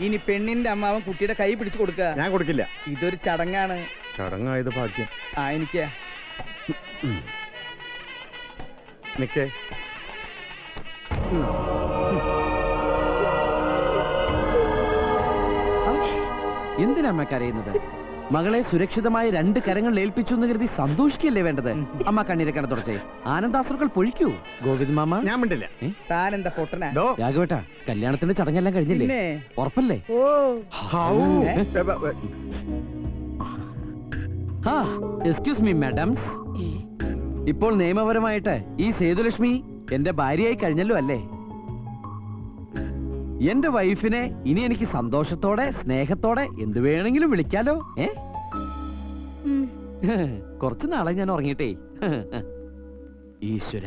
ഇനി പെണ്ണിന്റെ അമ്മാവൻ കുട്ടിയുടെ കൈ പിടിച്ചു കൊടുക്കുക. ഞാൻ കൊടുക്കില്ല. ഇതൊരു ചടങ്ങാണ്. ചടങ്ങായത് ഭാഗ്യം. എനിക്ക് നിക്കേ. എന്തിനമ്മ കരയുന്നത്? മകളെ സുരക്ഷിതമായി 2 കരങ്ങളിൽ ഏൽപ്പിച്ചു എന്ന് കരുതി സന്തോഷിക്കല്ലേ വേണ്ടത്? അമ്മ കണ്ണീരെ കട തുടച്ചേ. ആനന്ദാശ്രുക്കൾ പൊഴിക്കൂ. ഗോവിന്ദ് മാമ, ഞാൻ മിണ്ടില്ല. താൻ എന്താ പൊട്ടനാ? രാഘവേട്ടാ, കല്യാണത്തിന്റെ ചടങ്ങെല്ലാം കഴിഞ്ഞില്ലേ? ഉറപ്പല്ലേ? എക്സ്ക്യൂസ് മീ മാഡംസ്, ഇപ്പോൾ നിയമപരമായിട്ട് ഈ സേതുലക്ഷ്മി എന്റെ ഭാര്യയായി കഴിഞ്ഞല്ലോ അല്ലേ? എന്റെ വൈഫിനെ ഇനി എനിക്ക് സന്തോഷത്തോടെ സ്നേഹത്തോടെ എന്ത് വേണമെങ്കിലും വിളിക്കാലോ. കുറച്ചു നാളെ ഞാൻ ഉറങ്ങിയിട്ടേ. ഈശ്വര.